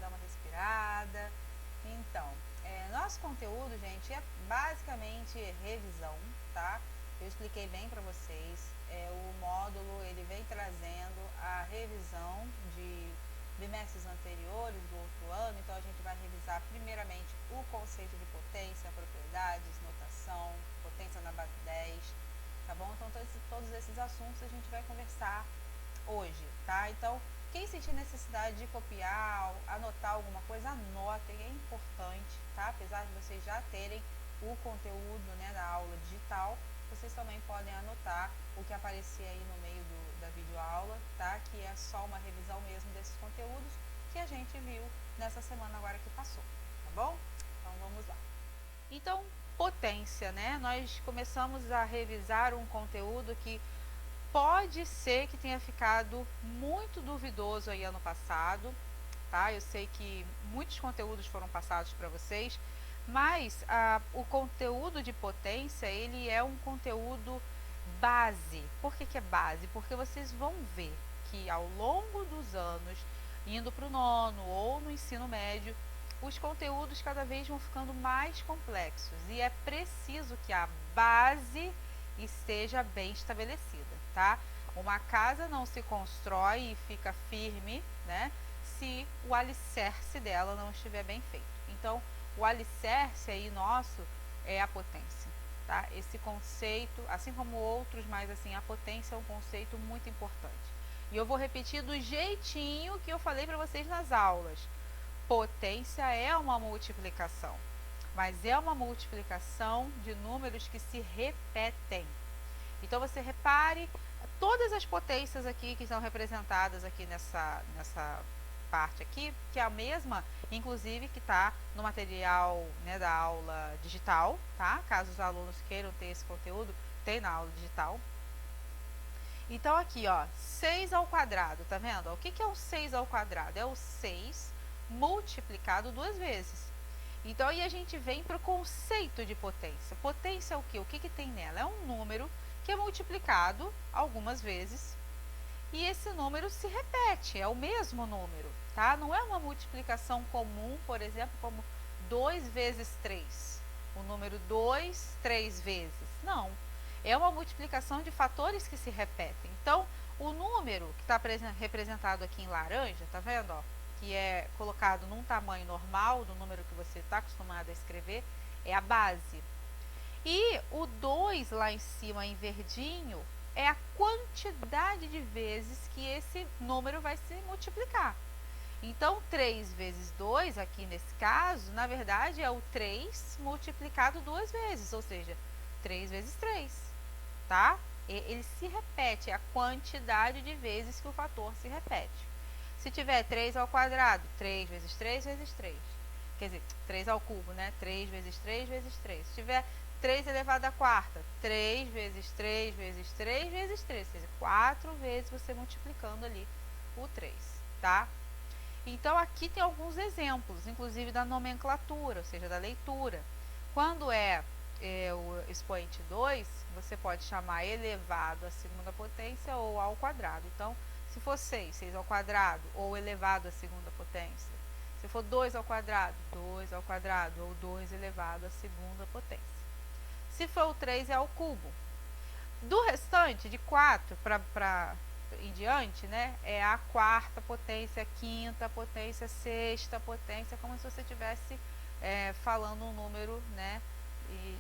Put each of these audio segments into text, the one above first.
dar uma respirada. Então, nosso conteúdo, gente, é basicamente revisão, tá? Eu expliquei bem para vocês. O módulo, ele vem trazendo a revisão de bimestres anteriores do outro ano. Então, a gente vai revisar primeiramente o conceito de potência, propriedades, notação, potência na base 10, tá bom? Então, todos esses assuntos a gente vai conversar hoje, tá? Então, quem sentir necessidade de copiar, anotar alguma coisa, anotem, é importante, tá? Apesar de vocês já terem o conteúdo, né, da aula digital, vocês também podem anotar o que aparecer aí no meio da videoaula, tá? Que é só uma revisão mesmo desses conteúdos que a gente viu nessa semana agora que passou, tá bom? Então, vamos lá. Então, potência, né? Nós começamos a revisar um conteúdo que pode ser que tenha ficado muito duvidoso aí ano passado, tá? Eu sei que muitos conteúdos foram passados para vocês, mas o conteúdo de potência, ele é um conteúdo base. Por que é base? Porque vocês vão ver que ao longo dos anos, indo para o nono ou no ensino médio, os conteúdos cada vez vão ficando mais complexos e é preciso que a base esteja bem estabelecida, tá? Uma casa não se constrói e fica firme, né, se o alicerce dela não estiver bem feito. Então, o alicerce aí nosso é a potência, tá? Esse conceito, assim como outros, mas assim, a potência é um conceito muito importante. E eu vou repetir do jeitinho que eu falei para vocês nas aulas. Potência é uma multiplicação, mas é uma multiplicação de números que se repetem. Então, você repare todas as potências aqui que estão representadas aqui nessa parte aqui, que é a mesma, inclusive, que está no material, né, da aula digital, tá? Caso os alunos queiram ter esse conteúdo, tem na aula digital. Então, aqui, ó, 6 ao quadrado, tá vendo? O que é o 6 ao quadrado? É o 6 multiplicado duas vezes. Então, aí a gente vem para o conceito de potência. Potência é o quê? O que tem nela? É um número que é multiplicado algumas vezes e esse número se repete, é o mesmo número, tá? Não é uma multiplicação comum, por exemplo, como 2 vezes 3, o número 2, 3 vezes. Não, é uma multiplicação de fatores que se repetem. Então, o número que está representado aqui em laranja, tá vendo, ó? Que é colocado num tamanho normal do número que você está acostumado a escrever, é a base. E o 2 lá em cima em verdinho é a quantidade de vezes que esse número vai se multiplicar. Então, 3 vezes 2, aqui nesse caso, na verdade é o 3 multiplicado duas vezes, ou seja, 3 vezes 3, tá? Ele se repete, é a quantidade de vezes que o fator se repete. Se tiver 3 ao quadrado, 3 vezes 3 vezes 3. Quer dizer, 3 ao cubo, né? 3 vezes 3 vezes 3. Se tiver 3 elevado à quarta, 3 vezes 3 vezes 3 vezes 3. Ou seja, 4 vezes você multiplicando ali o 3, tá? Então, aqui tem alguns exemplos, inclusive da nomenclatura, ou seja, da leitura. Quando é o expoente 2, você pode chamar elevado à segunda potência ou ao quadrado. Então, se for 6, 6 ao quadrado, ou elevado à segunda potência. Se for 2 ao quadrado, 2 ao quadrado, ou 2 elevado à segunda potência. Se for o 3, é ao cubo. Do restante, de 4 para em diante, né, é a quarta potência, quinta potência, sexta potência, como se você estivesse falando um número, né,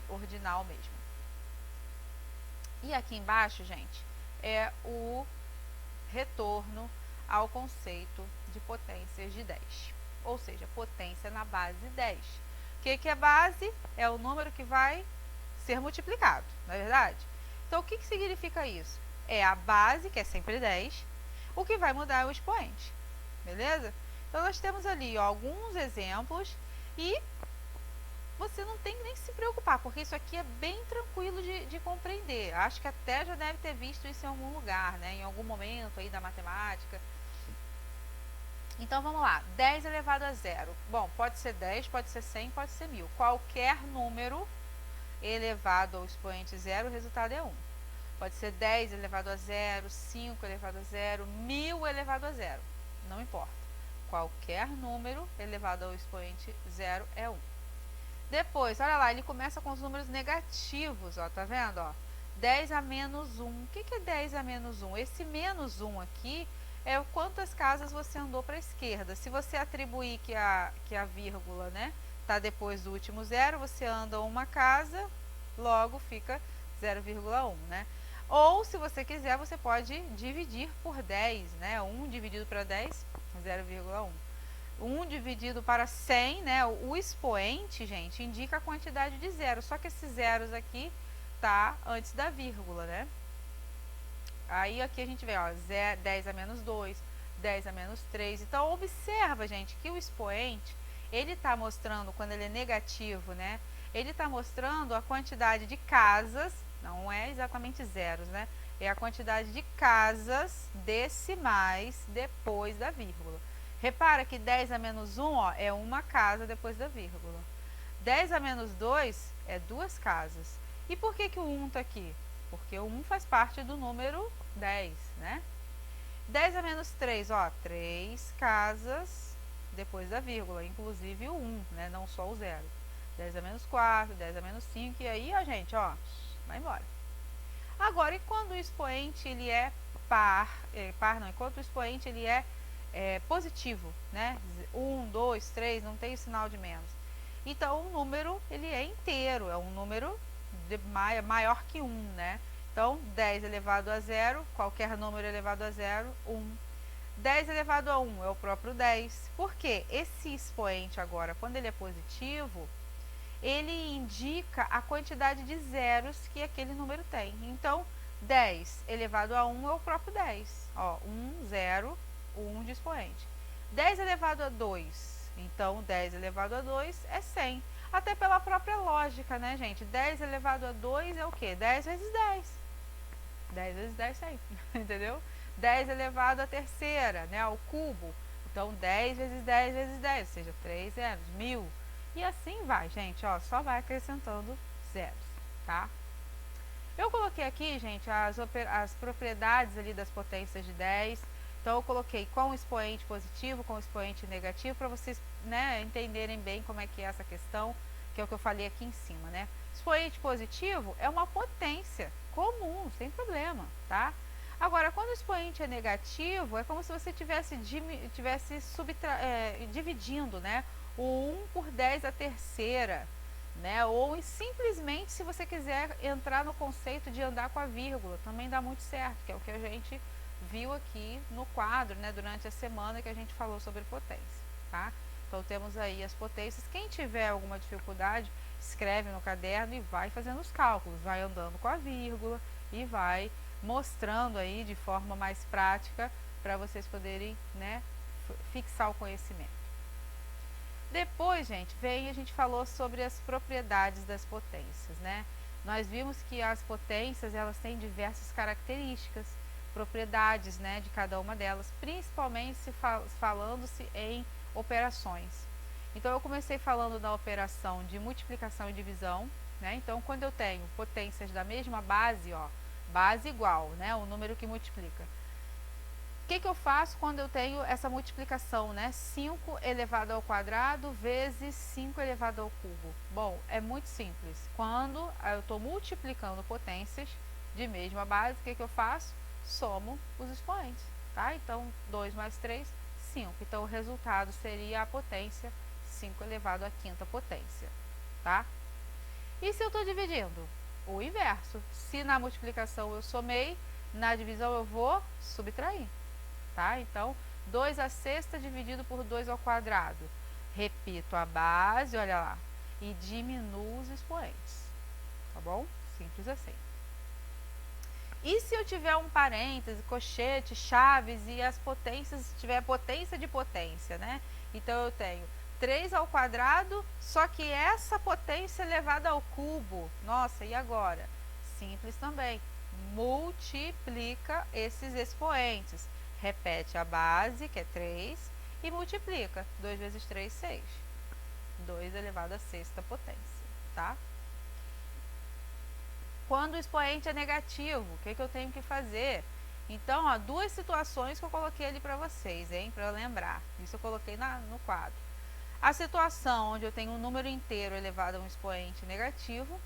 ordinal mesmo. E aqui embaixo, gente, é o retorno ao conceito de potências de 10, ou seja, potência na base 10. O que é base? É o número que vai ser multiplicado, não é verdade? Então, o que significa isso? É a base, que é sempre 10, o que vai mudar é o expoente, beleza? Então, nós temos ali ó, alguns exemplos e você não tem nem que se preocupar, porque isso aqui é bem tranquilo de compreender. Acho que até já deve ter visto isso em algum lugar, né? Em algum momento aí da matemática. Então, vamos lá. 10 elevado a zero. Bom, pode ser 10, pode ser 100, pode ser 1000. Qualquer número elevado ao expoente zero, o resultado é 1. Pode ser 10 elevado a zero, 5 elevado a zero, 1000 elevado a zero. Não importa. qualquer número elevado ao expoente 0 é 1. Depois, olha lá, ele começa com os números negativos, ó, tá vendo, ó? 10 a menos 1. O que é 10 a menos 1? Esse menos 1 aqui é quantas casas você andou para a esquerda. Se você atribuir que a vírgula, né, tá depois do último zero, você anda uma casa, logo fica 0,1, né? Ou, se você quiser, você pode dividir por 10, né? 1 dividido para 10, 0,1. 1 dividido para 100, né? O expoente, gente, indica a quantidade de zeros, só que esses zeros aqui tá antes da vírgula, né? Aí aqui a gente vê, ó, 10 a menos 2, 10 a menos 3. Então, observa, gente, que o expoente, ele tá mostrando, quando ele é negativo, né? Ele tá mostrando a quantidade de casas, não é exatamente zeros, né? É a quantidade de casas decimais depois da vírgula. Repara que 10 a menos 1, ó, é uma casa depois da vírgula. 10 a menos 2 é duas casas. E por que o 1 está aqui? Porque o 1 faz parte do número 10, né? 10 a menos 3, ó, 3 casas depois da vírgula, inclusive o 1, né? Não só o 0. 10 a menos 4, 10 a menos 5, e aí, ó, gente, ó, vai embora. Agora, e quando o expoente ele é enquanto o expoente ele é positivo, né? 1, 2, 3, não tem o sinal de menos. Então, o número ele é inteiro, é um número maior que 1, né? Então, 10 elevado a 0, qualquer número elevado a 0, 1. 10 elevado a 1 é o próprio 10. Por quê? Esse expoente agora, quando ele é positivo, ele indica a quantidade de zeros que aquele número tem. Então, 10 elevado a 1 é o próprio 10. Ó, 1, 0, 1 de expoente. 10 elevado a 2, então 10 elevado a 2 é 100. Até pela própria lógica, né, gente? 10 elevado a 2 é o quê? 10 vezes 10. 10 vezes 10 é 100, entendeu? 10 elevado à terceira, né, ao cubo. Então, 10 vezes 10 vezes 10, ou seja, 3 zeros, 1000. E assim vai, gente, ó, só vai acrescentando zeros, tá? Eu coloquei aqui, gente, as propriedades ali das potências de 10. Então, eu coloquei com o expoente positivo, com o expoente negativo, para vocês, né, entenderem bem como é que é essa questão, que é o que eu falei aqui em cima, né? Expoente positivo é uma potência comum, sem problema, tá? Agora, quando o expoente é negativo, é como se você estivesse dividindo, né, o 1 por 10 à terceira, né? Ou simplesmente, se você quiser entrar no conceito de andar com a vírgula, também dá muito certo, que é o que a gente viu aqui no quadro, né, durante a semana que a gente falou sobre potência, tá? Então, temos aí as potências. Quem tiver alguma dificuldade, escreve no caderno e vai fazendo os cálculos, vai andando com a vírgula e vai mostrando aí de forma mais prática para vocês poderem, né, fixar o conhecimento. Depois, gente, a gente falou sobre as propriedades das potências, né? Nós vimos que as potências, elas têm diversas características, propriedades, né, de cada uma delas, principalmente falando-se em operações. Então, eu comecei falando da operação de multiplicação e divisão, né? Então, quando eu tenho potências da mesma base, ó, base igual, né, o número que multiplica. O que eu faço quando eu tenho essa multiplicação, né? 5 elevado ao quadrado vezes 5 elevado ao cubo. Bom, é muito simples. Quando eu estou multiplicando potências de mesma base, o que eu faço? Somo os expoentes, tá? Então, 2 mais 3, 5. Então, o resultado seria a potência 5 elevado à quinta potência, tá? E se eu estou dividindo? O inverso. Se na multiplicação eu somei, na divisão eu vou subtrair. Tá? Então, 2 à sexta dividido por 2 ao quadrado. Repito a base, olha lá, e diminuo os expoentes. Tá bom? Simples assim. E se eu tiver um parêntese, cochete, chaves e as potências, tiver potência de potência, né? Então, eu tenho 3 ao quadrado, só que essa potência elevada ao cubo. Nossa, e agora? Simples também. Multiplica esses expoentes. Repete a base, que é 3, e multiplica. 2 vezes 3, 6. 2 elevado à sexta potência, tá? Quando o expoente é negativo, o que eu tenho que fazer? Então, ó, duas situações que eu coloquei ali para vocês, hein, para lembrar. Isso eu coloquei no quadro. A situação onde eu tenho um número inteiro elevado a um expoente negativo. O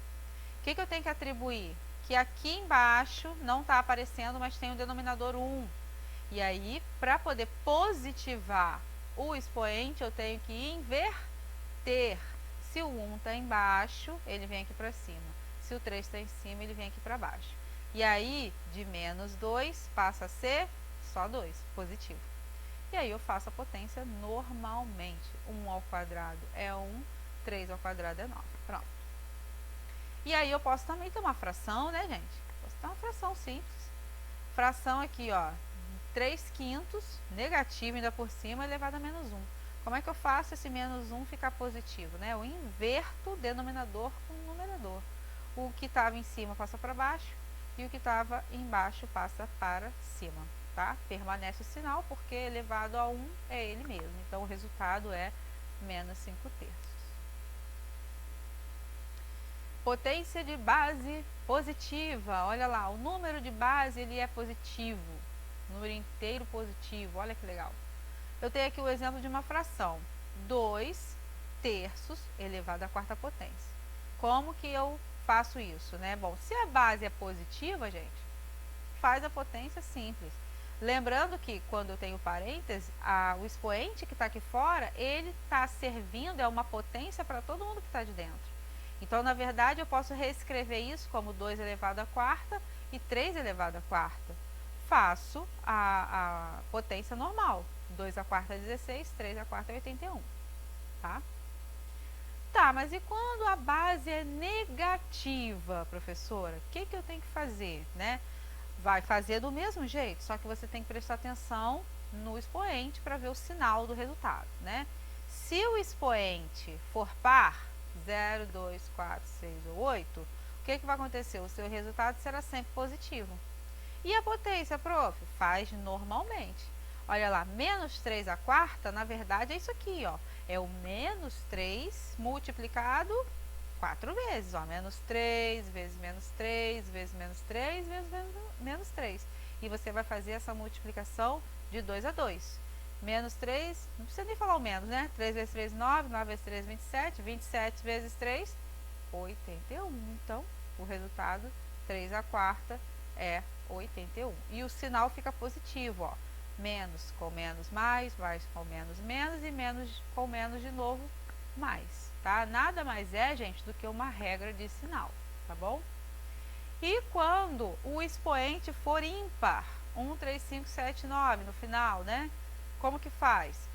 que eu tenho que atribuir? Que aqui embaixo não está aparecendo, mas tem o denominador 1. E aí, para poder positivar o expoente, eu tenho que inverter. Se o 1 está embaixo, ele vem aqui para cima. Se o 3 está em cima, ele vem aqui para baixo. E aí, de menos 2 passa a ser só 2, positivo. E aí eu faço a potência normalmente. 1 ao quadrado é 1, 3 ao quadrado é 9. Pronto. E aí eu posso também ter uma fração, né, gente? Posso ter uma fração simples. Fração aqui, ó, 3/5, negativo ainda por cima, elevado a menos 1. Como é que eu faço esse menos 1 ficar positivo, né? Eu inverto o denominador com o numerador. O que estava em cima passa para baixo e o que estava embaixo passa para cima, tá? Permanece o sinal porque elevado a 1 é ele mesmo. Então, o resultado é menos 5/3. Potência de base positiva. Olha lá, o número de base ele é positivo. Número inteiro positivo. Olha que legal. Eu tenho aqui o exemplo de uma fração. 2/3 elevado à quarta potência. Como que eu faço isso, né? Bom, se a base é positiva, gente, faz a potência simples. Lembrando que quando eu tenho parênteses, o expoente que está aqui fora, ele está servindo, é uma potência para todo mundo que está de dentro. Então, na verdade, eu posso reescrever isso como 2 elevado à quarta e 3 elevado à quarta. Faço a potência normal. 2 à quarta é 16, 3 à quarta é 81. Tá? Tá, mas e quando a base é negativa, professora? O que eu tenho que fazer, né? Vai fazer do mesmo jeito, só que você tem que prestar atenção no expoente para ver o sinal do resultado, né? Se o expoente for par, 0, 2, 4, 6 ou 8, o que vai acontecer? O seu resultado será sempre positivo. E a potência, prof? Faz normalmente. Olha lá, menos 3 à quarta, na verdade é isso aqui, ó. É o menos 3 multiplicado 4 vezes, ó. Menos 3 vezes menos 3 vezes menos 3 vezes menos 3. E você vai fazer essa multiplicação de 2 a 2. Menos 3, não precisa nem falar o menos, né? 3 vezes 3, 9, 9 vezes 3, 27. 27 vezes 3, 81. Então, o resultado, 3 à quarta, é 81. E o sinal fica positivo, ó. Menos com menos mais com menos menos e menos com menos de novo mais, tá? Nada mais é, gente, do que uma regra de sinal, tá bom? E quando o expoente for ímpar, 1, 3, 5, 7, 9 no final, né? Como que faz?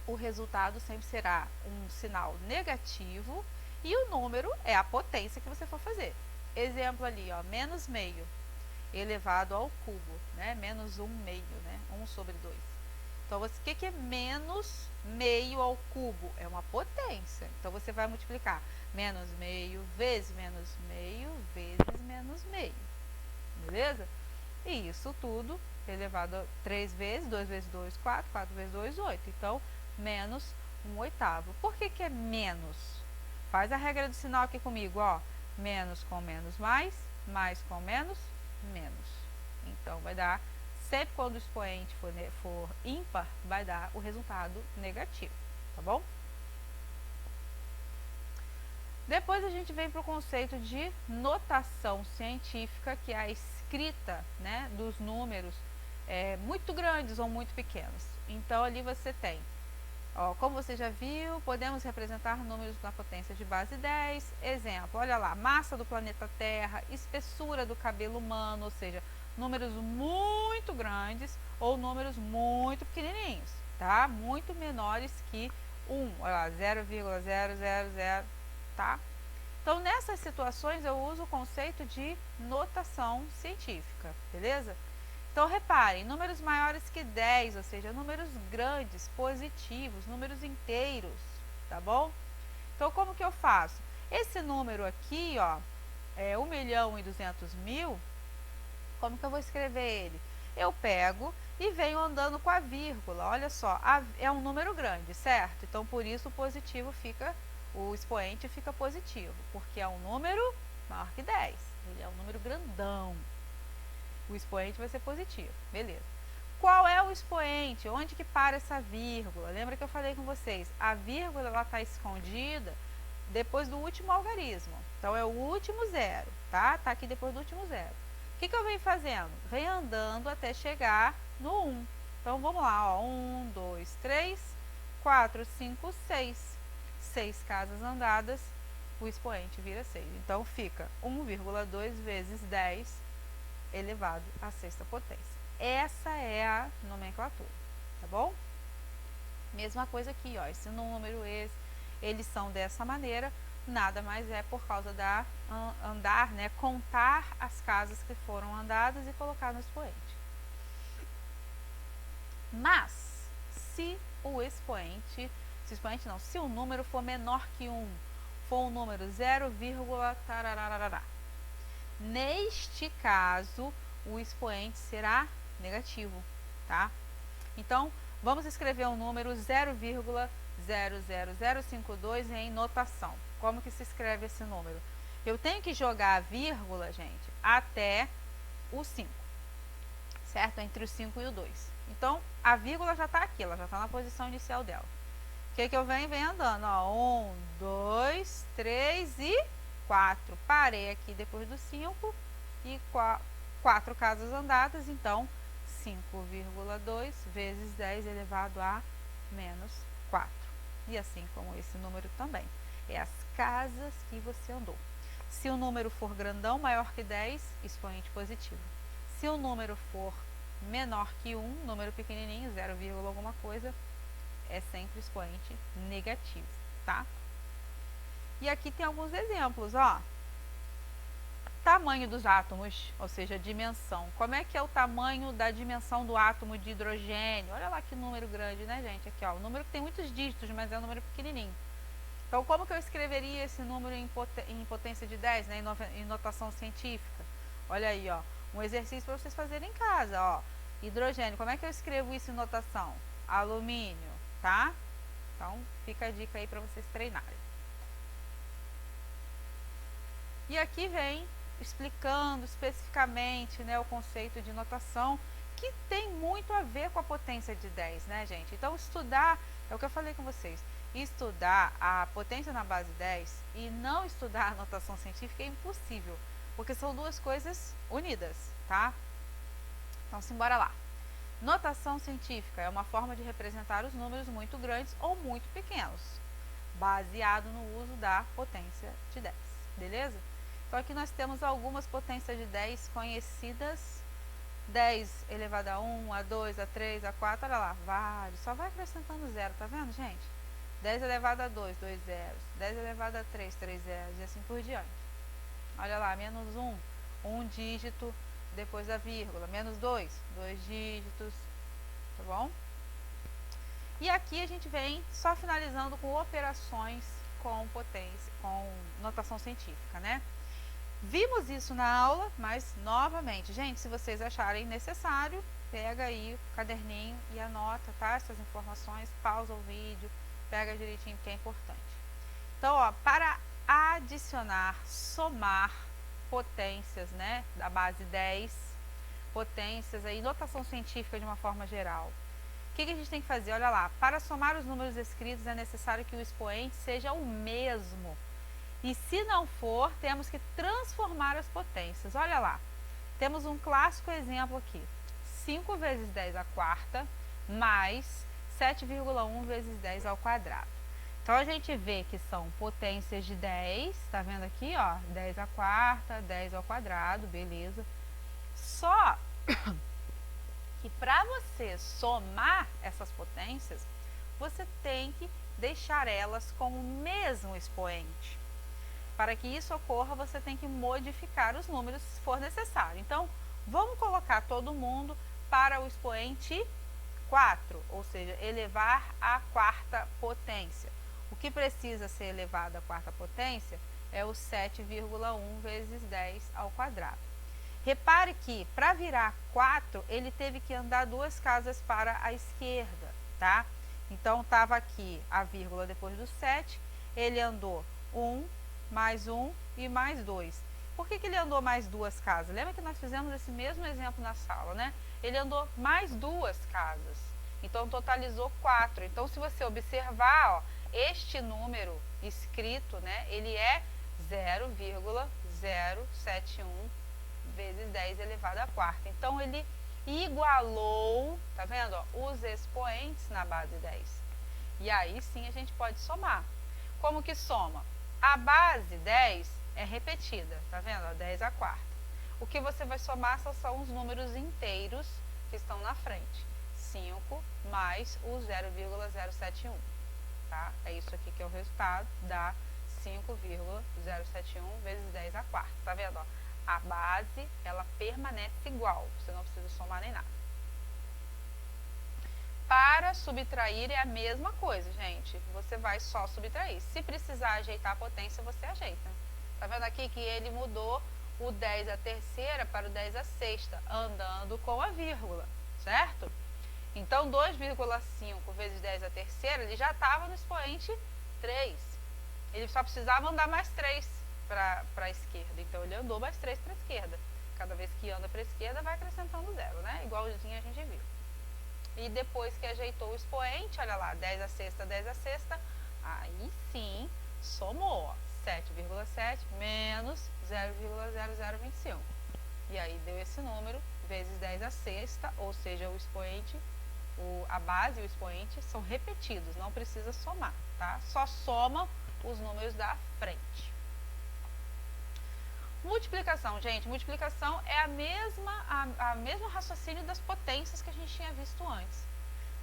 O resultado sempre será um sinal negativo e o número é a potência que você for fazer. Exemplo ali, ó, menos meio elevado ao cubo, né? Menos 1 meio, né? 1 sobre 2. Então, o que é menos meio ao cubo? É uma potência. Então, você vai multiplicar menos meio vezes menos meio vezes menos meio. Beleza? E isso tudo elevado a 3 vezes, 2 vezes 2, 4, 4 vezes 2, 8. Então, menos 1/8. Por que é menos? Faz a regra do sinal aqui comigo, ó. Menos com menos mais com menos, menos. Então, vai dar, sempre quando o expoente for ímpar, vai dar o resultado negativo, tá bom? Depois a gente vem para o conceito de notação científica, que é a escrita, né, dos números muito grandes ou muito pequenos. Então, ali você tem, ó, como você já viu, podemos representar números na potência de base 10. Exemplo, olha lá, massa do planeta Terra, espessura do cabelo humano, ou seja, números muito grandes ou números muito pequenininhos, tá? Muito menores que 1, olha lá, 0,000, tá? Então, nessas situações, eu uso o conceito de notação científica, beleza? Então, reparem, números maiores que 10, ou seja, números grandes, positivos, números inteiros, tá bom? Então, como que eu faço? Esse número aqui, ó, é 1.200.000, como que eu vou escrever ele? Eu pego e venho andando com a vírgula, olha só, é um número grande, certo? Então, por isso o positivo fica, o expoente fica positivo, porque é um número maior que 10, ele é um número grandão. O expoente vai ser positivo, beleza. Qual é o expoente? Onde que para essa vírgula? Lembra que eu falei com vocês? A vírgula ela está escondida depois do último algarismo. Então é o último zero, tá? Tá aqui depois do último zero. O que eu venho fazendo? Venho andando até chegar no 1. Então vamos lá, ó. 1, 2, 3, 4, 5, 6. 6 casas andadas, o expoente vira 6. Então fica 1,2 vezes 10 elevado à sexta potência. Essa é a nomenclatura, tá bom? Mesma coisa aqui, ó, esse número, eles são dessa maneira, nada mais é por causa da andar, né, contar as casas que foram andadas e colocar no expoente. Mas, se o expoente não, se o número for menor que 1, for um número 0, tarararará, neste caso, o expoente será negativo, tá? Então, vamos escrever um número 0,00052 em notação. Como que se escreve esse número? Eu tenho que jogar a vírgula, gente, até o 5, certo? Entre o 5 e o 2. Então, a vírgula já está aqui, ela já está na posição inicial dela. O que eu venho? Venho andando, ó, 1, 2, 3 e 4. Parei aqui depois do 5 e 4 casas andadas, então 5,2 vezes 10 elevado a menos 4. E assim como esse número também. É as casas que você andou. Se o número for grandão, maior que 10, expoente positivo. Se o número for menor que 1, número pequenininho, 0, alguma coisa, é sempre expoente negativo, tá? E aqui tem alguns exemplos, ó. Tamanho dos átomos, ou seja, dimensão. Como é que é o tamanho da dimensão do átomo de hidrogênio? Olha lá que número grande, né, gente? Aqui, ó, o número que tem muitos dígitos, mas é um número pequenininho. Então, como que eu escreveria esse número em potência de 10, né, em notação científica? Olha aí, ó, um exercício para vocês fazerem em casa, ó. Hidrogênio, como é que eu escrevo isso em notação? Alumínio, tá? Então, fica a dica aí para vocês treinarem. E aqui vem explicando especificamente, né, o conceito de notação, que tem muito a ver com a potência de 10, né, gente? Então, estudar, é o que eu falei com vocês, estudar a potência na base 10 e não estudar a notação científica é impossível, porque são duas coisas unidas, tá? Então, simbora lá. Notação científica é uma forma de representar os números muito grandes ou muito pequenos, baseado no uso da potência de 10, beleza? Então, aqui nós temos algumas potências de 10 conhecidas. 10 elevado a 1, a 2, a 3, a 4, olha lá, vários. Só vai acrescentando zero, tá vendo, gente? 10 elevado a 2, 2 zeros. 10 elevado a 3, 3 zeros. E assim por diante. Olha lá, menos 1, um dígito depois da vírgula. Menos 2, 2 dígitos, tá bom? E aqui a gente vem só finalizando com operações com potência, com notação científica, né? Vimos isso na aula, mas novamente, gente, se vocês acharem necessário, pega aí o caderninho e anota, tá? Essas informações, pausa o vídeo, pega direitinho porque é importante. Então, ó, para adicionar, somar potências, né, da base 10, potências aí, notação científica de uma forma geral. O que a gente tem que fazer? Olha lá, para somar os números escritos é necessário que o expoente seja o mesmo. E se não for, temos que transformar as potências. Olha lá, temos um clássico exemplo aqui. 5 vezes 10 à quarta, mais 7,1 vezes 10 ao quadrado. Então, a gente vê que são potências de 10, tá vendo aqui, ó? 10 à quarta, 10 ao quadrado, beleza. Só que para você somar essas potências, você tem que deixar elas com o mesmo expoente. Para que isso ocorra, você tem que modificar os números se for necessário. Então, vamos colocar todo mundo para o expoente 4, ou seja, elevar à quarta potência. O que precisa ser elevado à quarta potência é o 7,1 vezes 10 ao quadrado. Repare que, para virar 4, ele teve que andar 2 casas para a esquerda, tá? Então, estava aqui a vírgula depois do 7, ele andou 1, mais 1 e mais 2. Por que ele andou mais 2 casas? Lembra que nós fizemos esse mesmo exemplo na sala, né? Ele andou mais 2 casas. Então, totalizou 4. Então, se você observar, ó, este número escrito, né, ele é 0,071 vezes 10 elevado à quarta. Então, ele igualou, tá vendo, ó, os expoentes na base 10. E aí sim a gente pode somar. Como que soma? A base 10 é repetida, tá vendo? Ó, 10 à quarta. O que você vai somar são os números inteiros que estão na frente. 5 mais o 0,071, tá? É isso aqui que é o resultado, dá 5,071 vezes 10 à quarta, tá vendo? Ó? A base, ela permanece igual, você não precisa somar nem nada. Para subtrair é a mesma coisa, gente. Você vai só subtrair. Se precisar ajeitar a potência, você ajeita. Tá vendo aqui que ele mudou o 10 à terceira para o 10 à sexta, andando com a vírgula, certo? Então, 2,5 vezes 10 à terceira, ele já estava no expoente 3. Ele só precisava andar mais 3 para a esquerda. Então, ele andou mais 3 para a esquerda. Cada vez que anda para a esquerda, vai acrescentando 0, né? Igualzinho a gente viu. E depois que ajeitou o expoente, olha lá, 10 à sexta, 10 à sexta, aí sim, somou, ó, 7,7 menos 0,0025. E aí deu esse número, vezes 10 à sexta, ou seja, o expoente, a base e o expoente são repetidos, não precisa somar, tá? Só soma os números da frente. Multiplicação, gente, multiplicação é a mesmo raciocínio das potências que a gente tinha visto antes.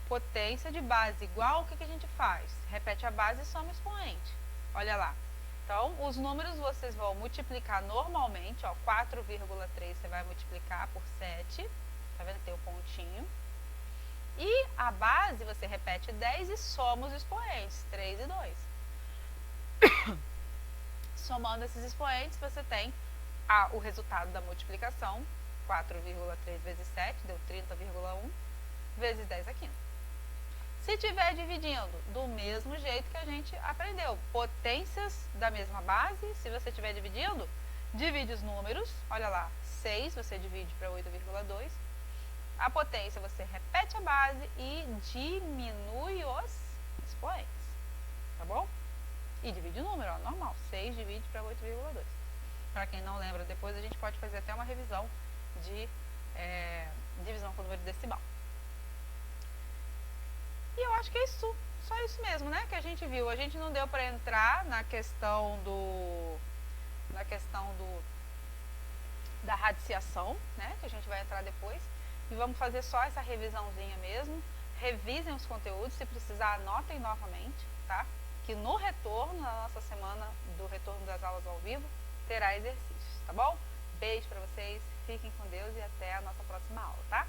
Potência de base igual, o que a gente faz? Repete a base e soma o expoente. Olha lá. Então, os números vocês vão multiplicar normalmente, ó, 4,3 você vai multiplicar por 7, tá vendo? Tem o pontinho. E a base você repete 10 e soma os expoentes, 3 e 2. Somando esses expoentes, você tem o resultado da multiplicação, 4,3 vezes 7, deu 30,1, vezes 10 à quinta. Se estiver dividindo do mesmo jeito que a gente aprendeu, potências da mesma base, se você estiver dividindo, divide os números, olha lá, 6 você divide para 8,2, a potência você repete a base e diminui os expoentes, tá bom? E divide o número, ó, normal, 6 divide para 8,2. Para quem não lembra, depois a gente pode fazer até uma revisão de divisão com número decimal. E eu acho que é isso, só isso mesmo, né, que a gente viu. A gente não deu para entrar na questão da radiciação, né, que a gente vai entrar depois. E vamos fazer só essa revisãozinha mesmo. Revisem os conteúdos, se precisar anotem novamente, tá? Que no retorno, na nossa semana do retorno das aulas ao vivo, terá exercícios, tá bom? Beijo pra vocês, fiquem com Deus e até a nossa próxima aula, tá?